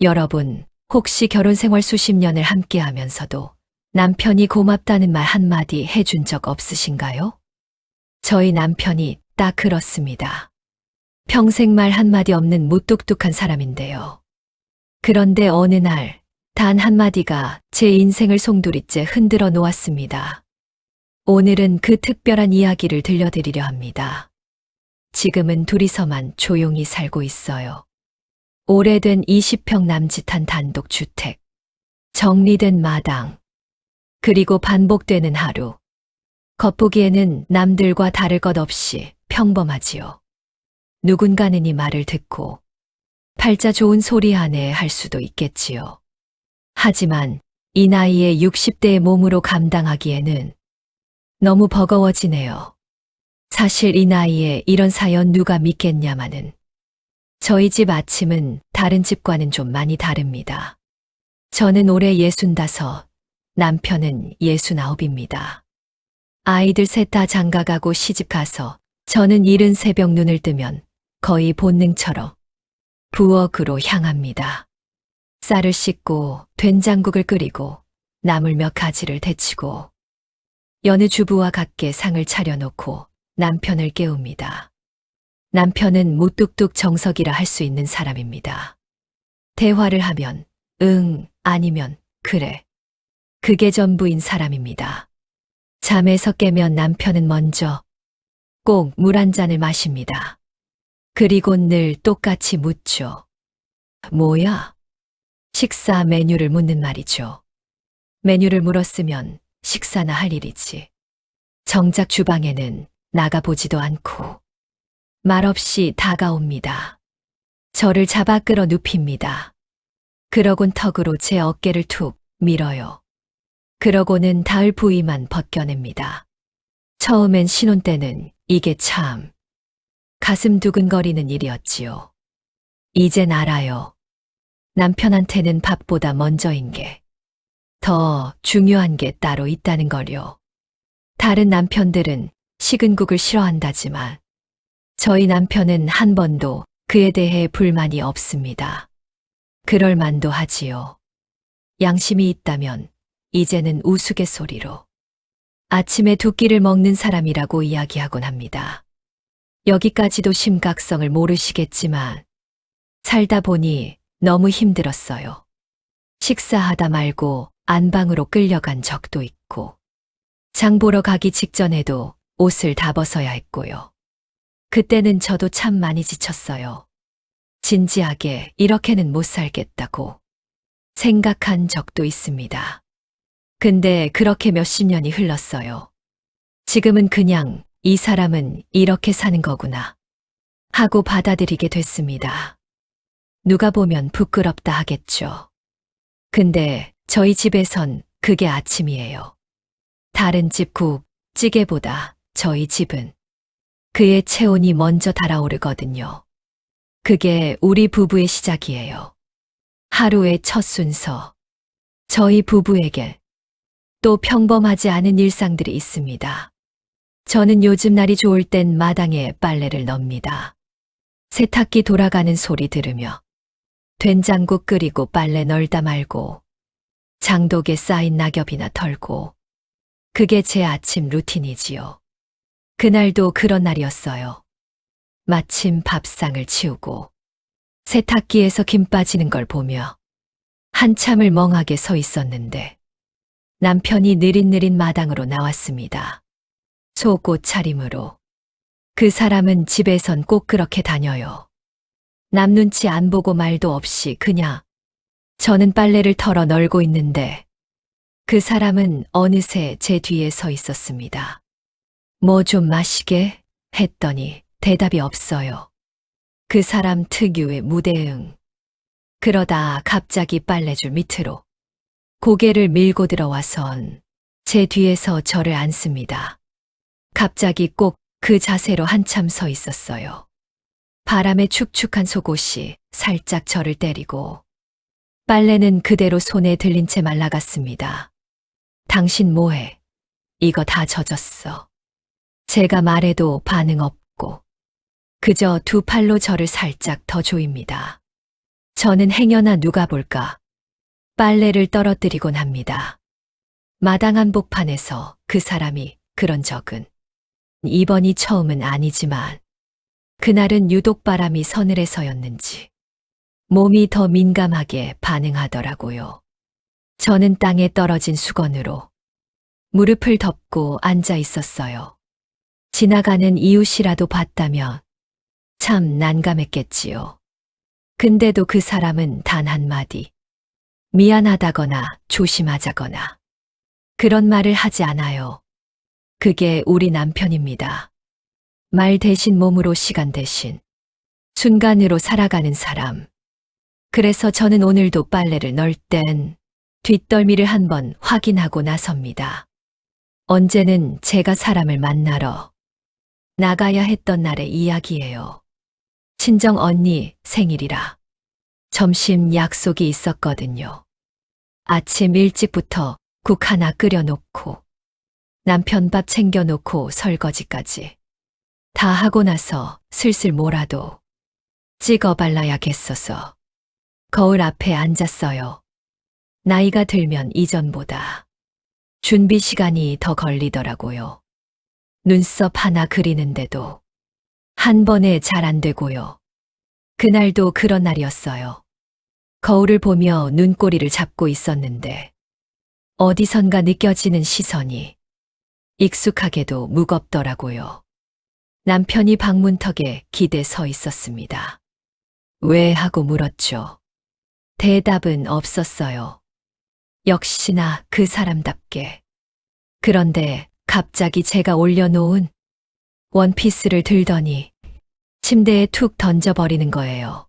여러분, 혹시 결혼 생활 수십 년을 함께 하면서도 남편이 고맙다는 말 한마디 해준 적 없으신가요? 저희 남편이 딱 그렇습니다. 평생 말 한마디 없는 무뚝뚝한 사람인데요. 그런데 어느 날, 단 한마디가 제 인생을 송두리째 흔들어 놓았습니다. 오늘은 그 특별한 이야기를 들려드리려 합니다. 지금은 둘이서만 조용히 살고 있어요. 오래된 20평 남짓한 단독주택, 정리된 마당, 그리고 반복되는 하루. 겉보기에는 남들과 다를 것 없이 평범하지요. 누군가는 이 말을 듣고 팔자 좋은 소리 하네 할 수도 있겠지요. 하지만 이 나이에 60대의 몸으로 감당하기에는 너무 버거워지네요. 사실 이 나이에 이런 사연 누가 믿겠냐마는. 저희 집 아침은 다른 집과는 좀 많이 다릅니다. 저는 올해 65, 남편은 69입니다. 아이들 셋 다 장가가고 시집가서 저는 이른 새벽 눈을 뜨면 거의 본능처럼 부엌으로 향합니다. 쌀을 씻고 된장국을 끓이고 나물 몇 가지를 데치고 여느 주부와 같게 상을 차려놓고 남편을 깨웁니다. 남편은 무뚝뚝 정석이라 할 수 있는 사람입니다. 대화를 하면 응, 아니면 그래. 그게 전부인 사람입니다. 잠에서 깨면 남편은 먼저 꼭 물 한 잔을 마십니다. 그리곤 늘 똑같이 묻죠. 뭐야? 식사 메뉴를 묻는 말이죠. 메뉴를 물었으면 식사나 할 일이지. 정작 주방에는 나가보지도 않고 말없이 다가옵니다. 저를 잡아 끌어 눕힙니다. 그러곤 턱으로 제 어깨를 툭 밀어요. 그러고는 닿을 부위만 벗겨냅니다. 처음엔 신혼 때는 이게 참 가슴 두근거리는 일이었지요. 이젠 알아요. 남편한테는 밥보다 먼저인 게 더 중요한 게 따로 있다는 걸요. 다른 남편들은 식은 국을 싫어한다지만 저희 남편은 한 번도 그에 대해 불만이 없습니다. 그럴 만도 하지요. 양심이 있다면 이제는 우스갯소리로 아침에 두 끼를 먹는 사람이라고 이야기하곤 합니다. 여기까지도 심각성을 모르시겠지만 살다 보니 너무 힘들었어요. 식사하다 말고 안방으로 끌려간 적도 있고 장 보러 가기 직전에도 옷을 다 벗어야 했고요. 그때는 저도 참 많이 지쳤어요. 진지하게 이렇게는 못 살겠다고 생각한 적도 있습니다. 근데 그렇게 몇십 년이 흘렀어요. 지금은 그냥 이 사람은 이렇게 사는 거구나 하고 받아들이게 됐습니다. 누가 보면 부끄럽다 하겠죠. 근데 저희 집에선 그게 아침이에요. 다른 집 국, 찌개보다 저희 집은 그의 체온이 먼저 달아오르거든요. 그게 우리 부부의 시작이에요. 하루의 첫 순서. 저희 부부에게 또 평범하지 않은 일상들이 있습니다. 저는 요즘 날이 좋을 땐 마당에 빨래를 넣습니다. 세탁기 돌아가는 소리 들으며 된장국 끓이고 빨래 널다 말고 장독에 쌓인 낙엽이나 털고 그게 제 아침 루틴이지요. 그날도 그런 날이었어요. 마침 밥상을 치우고 세탁기에서 김 빠지는 걸 보며 한참을 멍하게 서 있었는데 남편이 느릿느릿 마당으로 나왔습니다. 속옷 차림으로. 그 사람은 집에선 꼭 그렇게 다녀요. 남 눈치 안 보고 말도 없이 그냥. 저는 빨래를 털어 널고 있는데 그 사람은 어느새 제 뒤에 서 있었습니다. 뭐 좀 마시게 했더니 대답이 없어요. 그 사람 특유의 무대응. 그러다 갑자기 빨래줄 밑으로 고개를 밀고 들어와선 제 뒤에서 저를 안습니다. 갑자기 꼭 그 자세로 한참 서 있었어요. 바람에 축축한 속옷이 살짝 저를 때리고 빨래는 그대로 손에 들린 채 말라갔습니다. 당신 뭐해? 이거 다 젖었어. 제가 말해도 반응 없고 그저 두 팔로 저를 살짝 더 조입니다. 저는 행여나 누가 볼까 빨래를 떨어뜨리곤 합니다. 마당 한복판에서 그 사람이 그런 적은 이번이 처음은 아니지만 그날은 유독 바람이 서늘해서였는지 몸이 더 민감하게 반응하더라고요. 저는 땅에 떨어진 수건으로 무릎을 덮고 앉아 있었어요. 지나가는 이웃이라도 봤다면 참 난감했겠지요. 근데도 그 사람은 단 한마디 미안하다거나 조심하자거나 그런 말을 하지 않아요. 그게 우리 남편입니다. 말 대신 몸으로 시간 대신 순간으로 살아가는 사람. 그래서 저는 오늘도 빨래를 널 땐 뒷덜미를 한번 확인하고 나섭니다. 언제는 제가 사람을 만나러 나가야 했던 날의 이야기예요. 친정 언니 생일이라 점심 약속이 있었거든요. 아침 일찍부터 국 하나 끓여놓고 남편 밥 챙겨놓고 설거지까지 다 하고 나서 슬슬 뭐라도 찍어 발라야겠어서 거울 앞에 앉았어요. 나이가 들면 이전보다 준비 시간이 더 걸리더라고요. 눈썹 하나 그리는데도 한 번에 잘 안 되고요. 그날도 그런 날이었어요. 거울을 보며 눈꼬리를 잡고 있었는데 어디선가 느껴지는 시선이 익숙하게도 무겁더라고요. 남편이 방문턱에 기대 서 있었습니다. 왜 하고 물었죠. 대답은 없었어요. 역시나 그 사람답게. 그런데 갑자기 제가 올려놓은 원피스를 들더니 침대에 툭 던져버리는 거예요.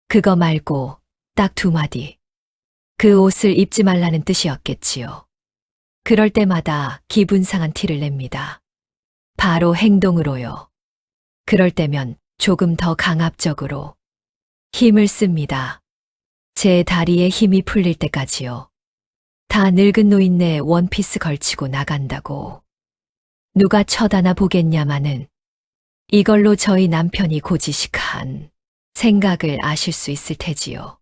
그거 말고 딱 두 마디. 그 옷을 입지 말라는 뜻이었겠지요. 그럴 때마다 기분 상한 티를 냅니다. 바로 행동으로요. 그럴 때면 조금 더 강압적으로 힘을 씁니다. 제 다리에 힘이 풀릴 때까지요. 다 늙은 노인네 원피스 걸치고 나간다고. 누가 쳐다나 보겠냐마는 이걸로 저희 남편이 고지식한 생각을 아실 수 있을 테지요.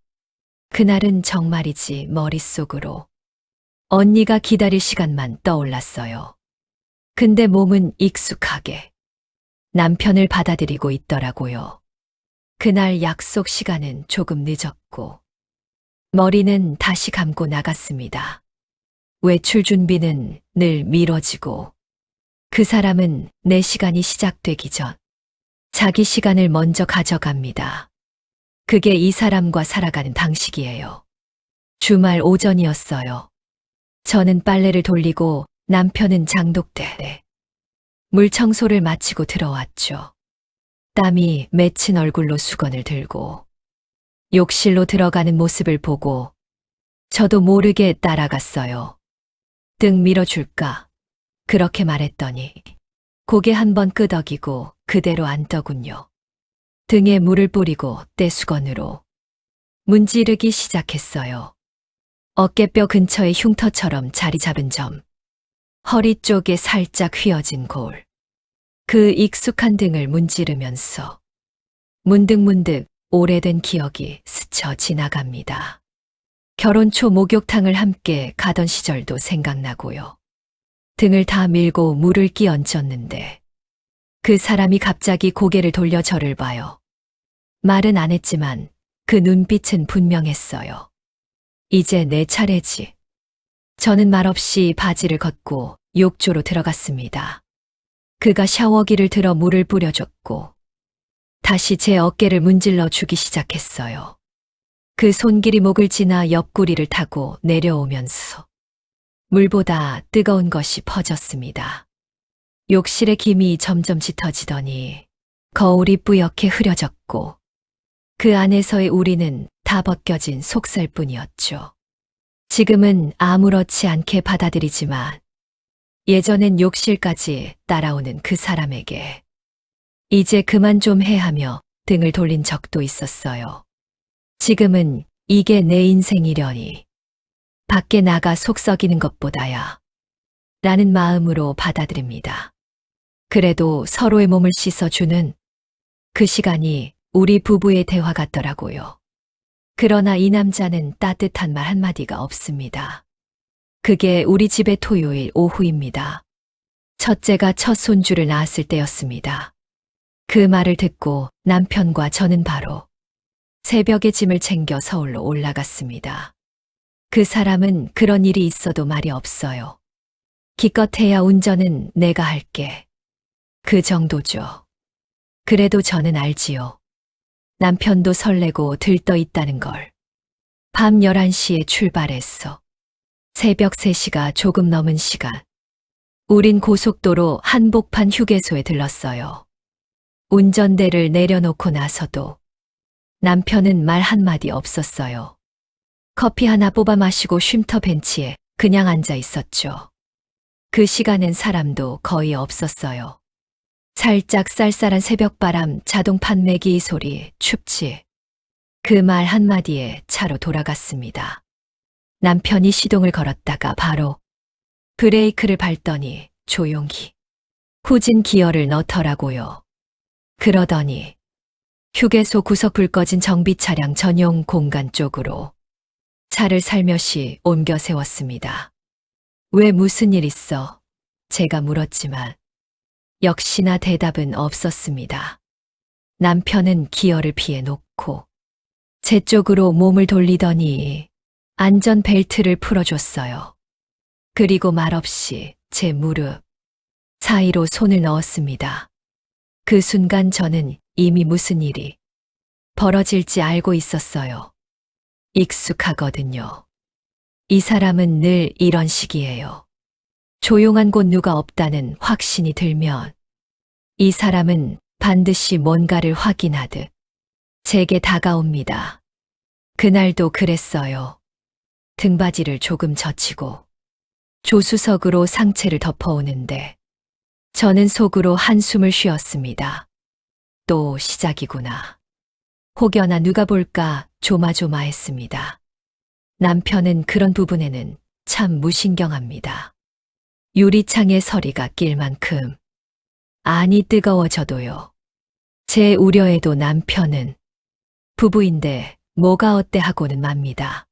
그날은 정말이지 머릿속으로 언니가 기다릴 시간만 떠올랐어요. 근데 몸은 익숙하게 남편을 받아들이고 있더라고요. 그날 약속 시간은 조금 늦었고 머리는 다시 감고 나갔습니다. 외출 준비는 늘 미뤄지고 그 사람은 내 시간이 시작되기 전 자기 시간을 먼저 가져갑니다. 그게 이 사람과 살아가는 방식이에요. 주말 오전이었어요. 저는 빨래를 돌리고 남편은 장독대에 물 청소를 마치고 들어왔죠. 땀이 맺힌 얼굴로 수건을 들고 욕실로 들어가는 모습을 보고 저도 모르게 따라갔어요. 등 밀어줄까? 그렇게 말했더니 고개 한번 끄덕이고 그대로 앉더군요. 등에 물을 뿌리고 떼수건으로 문지르기 시작했어요. 어깨뼈 근처에 흉터처럼 자리 잡은 점, 허리 쪽에 살짝 휘어진 골, 그 익숙한 등을 문지르면서 문득문득 오래된 기억이 스쳐 지나갑니다. 결혼 초 목욕탕을 함께 가던 시절도 생각나고요. 등을 다 밀고 물을 끼 얹었는데 그 사람이 갑자기 고개를 돌려 저를 봐요. 말은 안 했지만 그 눈빛은 분명했어요. 이제 내 차례지. 저는 말없이 바지를 걷고 욕조로 들어갔습니다. 그가 샤워기를 들어 물을 뿌려줬고 다시 제 어깨를 문질러 주기 시작했어요. 그 손길이 목을 지나 옆구리를 타고 내려오면서 물보다 뜨거운 것이 퍼졌습니다. 욕실의 김이 점점 짙어지더니 거울이 뿌옇게 흐려졌고 그 안에서의 우리는 다 벗겨진 속살뿐이었죠. 지금은 아무렇지 않게 받아들이지만 예전엔 욕실까지 따라오는 그 사람에게 이제 그만 좀 해 하며 등을 돌린 적도 있었어요. 지금은 이게 내 인생이려니 밖에 나가 속 썩이는 것보다야 라는 마음으로 받아들입니다. 그래도 서로의 몸을 씻어주는 그 시간이 우리 부부의 대화 같더라고요. 그러나 이 남자는 따뜻한 말 한마디가 없습니다. 그게 우리 집의 토요일 오후입니다. 첫째가 첫 손주를 낳았을 때였습니다. 그 말을 듣고 남편과 저는 바로 새벽에 짐을 챙겨 서울로 올라갔습니다. 그 사람은 그런 일이 있어도 말이 없어요. 기껏해야 운전은 내가 할게. 그 정도죠. 그래도 저는 알지요. 남편도 설레고 들떠 있다는 걸. 밤 11시에 출발했어. 새벽 3시가 조금 넘은 시간. 우린 고속도로 한복판 휴게소에 들렀어요. 운전대를 내려놓고 나서도 남편은 말 한마디 없었어요. 커피 하나 뽑아 마시고 쉼터 벤치에 그냥 앉아 있었죠. 그 시간엔 사람도 거의 없었어요. 살짝 쌀쌀한 새벽바람, 자동 판매기 소리, 춥지. 그 말 한마디에 차로 돌아갔습니다. 남편이 시동을 걸었다가 바로 브레이크를 밟더니 조용히 후진 기어를 넣더라고요. 그러더니 휴게소 구석 불 꺼진 정비 차량 전용 공간 쪽으로 차를 살며시 옮겨 세웠습니다. 왜 무슨 일 있어? 제가 물었지만 역시나 대답은 없었습니다. 남편은 기어를 피해 놓고 제 쪽으로 몸을 돌리더니 안전벨트를 풀어줬어요. 그리고 말없이 제 무릎 사이로 손을 넣었습니다. 그 순간 저는 이미 무슨 일이 벌어질지 알고 있었어요. 익숙하거든요. 이 사람은 늘 이런 식이에요. 조용한 곳 누가 없다는 확신이 들면 이 사람은 반드시 뭔가를 확인하듯 제게 다가옵니다. 그날도 그랬어요. 등받이를 조금 젖히고 조수석으로 상체를 덮어오는데 저는 속으로 한숨을 쉬었습니다. 또 시작이구나. 혹여나 누가 볼까 조마조마했습니다. 남편은 그런 부분에는 참 무신경합니다. 유리창에 서리가 낄 만큼 안이 뜨거워져도요. 제 우려에도 남편은 부부인데 뭐가 어때 하고는 맙니다.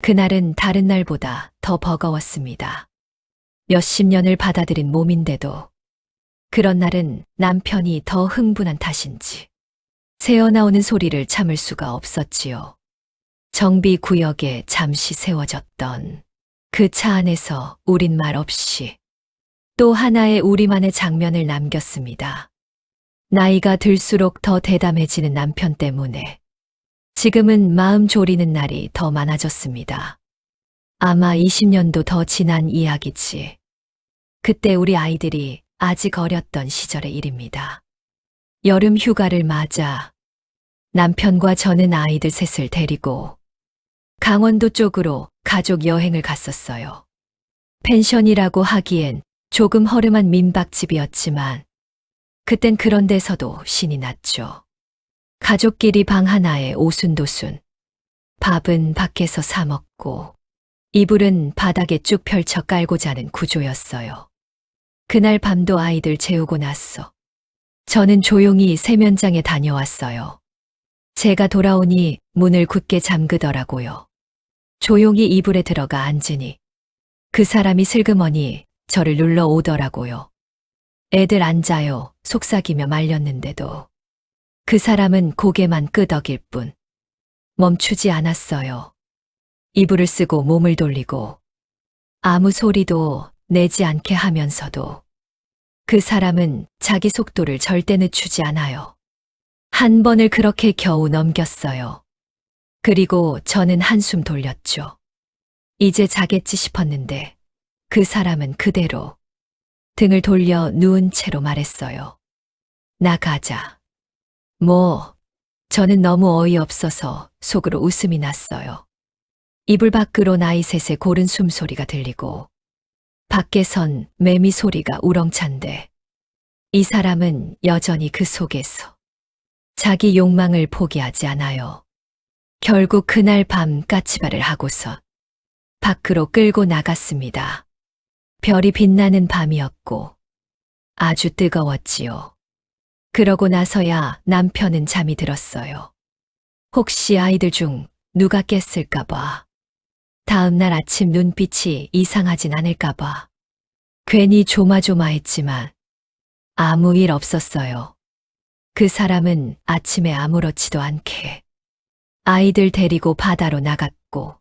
그날은 다른 날보다 더 버거웠습니다. 몇십 년을 받아들인 몸인데도 그런 날은 남편이 더 흥분한 탓인지 새어나오는 소리를 참을 수가 없었지요. 정비 구역에 잠시 세워졌던 그 차 안에서 우린 말 없이 또 하나의 우리만의 장면을 남겼습니다. 나이가 들수록 더 대담해지는 남편 때문에 지금은 마음 졸이는 날이 더 많아졌습니다. 아마 20년도 더 지난 이야기지. 그때 우리 아이들이 아직 어렸던 시절의 일입니다. 여름 휴가를 맞아 남편과 저는 아이들 셋을 데리고 강원도 쪽으로 가족 여행을 갔었어요. 펜션이라고 하기엔 조금 허름한 민박집이었지만 그땐 그런 데서도 신이 났죠. 가족끼리 방 하나에 오순도순. 밥은 밖에서 사 먹고 이불은 바닥에 쭉 펼쳐 깔고 자는 구조였어요. 그날 밤도 아이들 재우고 났어. 저는 조용히 세면장에 다녀왔어요. 제가 돌아오니 문을 굳게 잠그더라고요. 조용히 이불에 들어가 앉으니 그 사람이 슬그머니 저를 눌러 오더라고요. 애들 앉아요 속삭이며 말렸는데도 그 사람은 고개만 끄덕일 뿐 멈추지 않았어요. 이불을 쓰고 몸을 돌리고 아무 소리도 내지 않게 하면서도 그 사람은 자기 속도를 절대 늦추지 않아요. 한 번을 그렇게 겨우 넘겼어요. 그리고 저는 한숨 돌렸죠. 이제 자겠지 싶었는데 그 사람은 그대로 등을 돌려 누운 채로 말했어요. 나가자. 저는 너무 어이없어서 속으로 웃음이 났어요. 이불 밖으로 나이 셋의 고른 숨소리가 들리고 밖에선 매미 소리가 우렁찬데 이 사람은 여전히 그 속에서 자기 욕망을 포기하지 않아요. 결국 그날 밤 까치발을 하고서 밖으로 끌고 나갔습니다. 별이 빛나는 밤이었고 아주 뜨거웠지요. 그러고 나서야 남편은 잠이 들었어요. 혹시 아이들 중 누가 깼을까봐. 다음날 아침 눈빛이 이상하진 않을까봐. 괜히 조마조마했지만 아무 일 없었어요. 그 사람은 아침에 아무렇지도 않게 아이들 데리고 바다로 나갔고,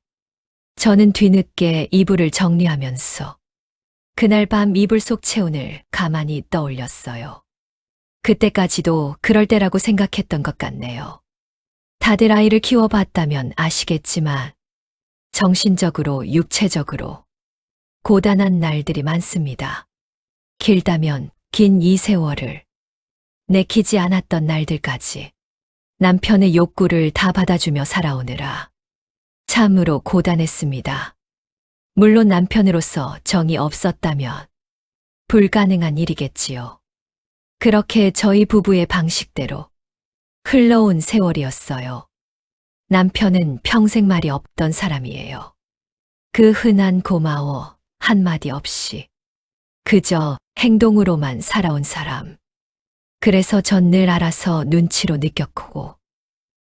저는 뒤늦게 이불을 정리하면서 그날 밤 이불 속 체온을 가만히 떠올렸어요. 그때까지도 그럴 때라고 생각했던 것 같네요. 다들 아이를 키워봤다면 아시겠지만 정신적으로, 육체적으로 고단한 날들이 많습니다. 길다면 긴 이 세월을 내키지 않았던 날들까지 남편의 욕구를 다 받아주며 살아오느라 참으로 고단했습니다. 물론 남편으로서 정이 없었다면 불가능한 일이겠지요. 그렇게 저희 부부의 방식대로 흘러온 세월이었어요. 남편은 평생 말이 없던 사람이에요. 그 흔한 고마워 한마디 없이 그저 행동으로만 살아온 사람. 그래서 전 늘 알아서 눈치로 느꼈고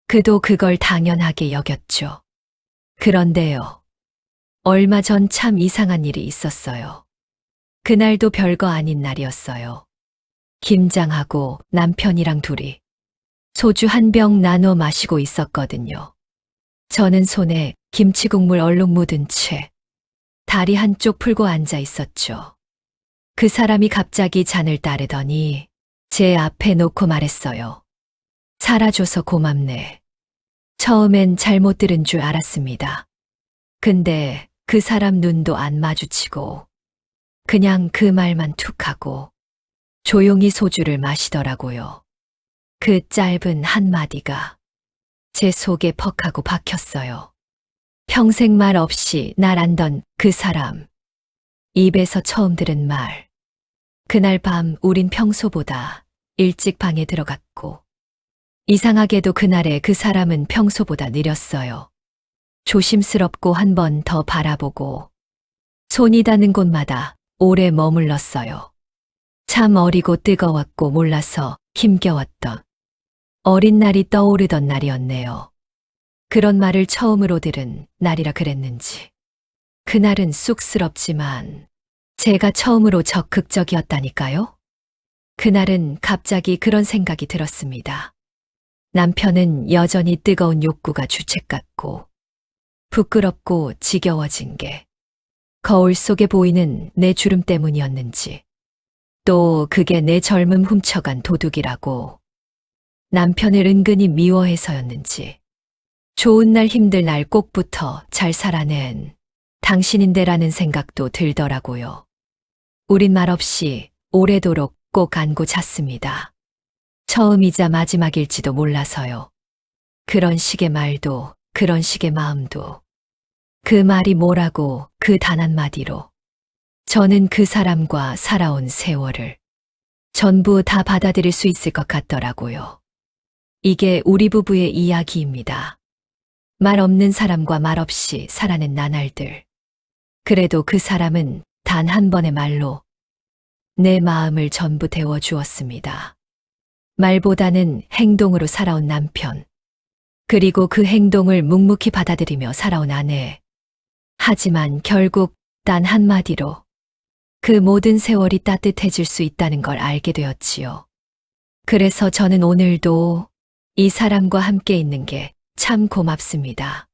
그도 그걸 당연하게 여겼죠. 그런데요. 얼마 전 참 이상한 일이 있었어요. 그날도 별거 아닌 날이었어요. 김장하고 남편이랑 둘이 소주 한 병 나눠 마시고 있었거든요. 저는 손에 김치국물 얼룩 묻은 채 다리 한쪽 풀고 앉아 있었죠. 그 사람이 갑자기 잔을 따르더니 제 앞에 놓고 말했어요. 살아줘서 고맙네. 처음엔 잘못 들은 줄 알았습니다. 근데 그 사람 눈도 안 마주치고 그냥 그 말만 툭 하고 조용히 소주를 마시더라고요. 그 짧은 한마디가 제 속에 퍽하고 박혔어요. 평생 말 없이 날 안던 그 사람. 입에서 처음 들은 말. 그날 밤 우린 평소보다 일찍 방에 들어갔고 이상하게도 그날의 그 사람은 평소보다 느렸어요. 조심스럽고 한 번 더 바라보고 손이 닿는 곳마다 오래 머물렀어요. 참 어리고 뜨거웠고 몰라서 힘겨웠던 어린 날이 떠오르던 날이었네요. 그런 말을 처음으로 들은 날이라 그랬는지 그날은 쑥스럽지만 제가 처음으로 적극적이었다니까요. 그날은 갑자기 그런 생각이 들었습니다. 남편은 여전히 뜨거운 욕구가 주책 같고 부끄럽고 지겨워진 게 거울 속에 보이는 내 주름 때문이었는지 또 그게 내 젊음 훔쳐간 도둑이라고 남편을 은근히 미워해서였는지 좋은 날 힘들 날 꼭부터 잘 살아낸 당신인데라는 생각도 들더라고요. 우린 말없이 오래도록 꼭 안고 잤습니다. 처음이자 마지막일지도 몰라서요. 그런 식의 말도 그런 식의 마음도 그 말이 뭐라고 그 단 한마디로 저는 그 사람과 살아온 세월을 전부 다 받아들일 수 있을 것 같더라고요. 이게 우리 부부의 이야기입니다. 말 없는 사람과 말 없이 살아낸 나날들. 그래도 그 사람은 단 한 번의 말로 내 마음을 전부 데워주었습니다. 말보다는 행동으로 살아온 남편. 그리고 그 행동을 묵묵히 받아들이며 살아온 아내. 하지만 결국 단 한마디로 그 모든 세월이 따뜻해질 수 있다는 걸 알게 되었지요. 그래서 저는 오늘도 이 사람과 함께 있는 게 참 고맙습니다.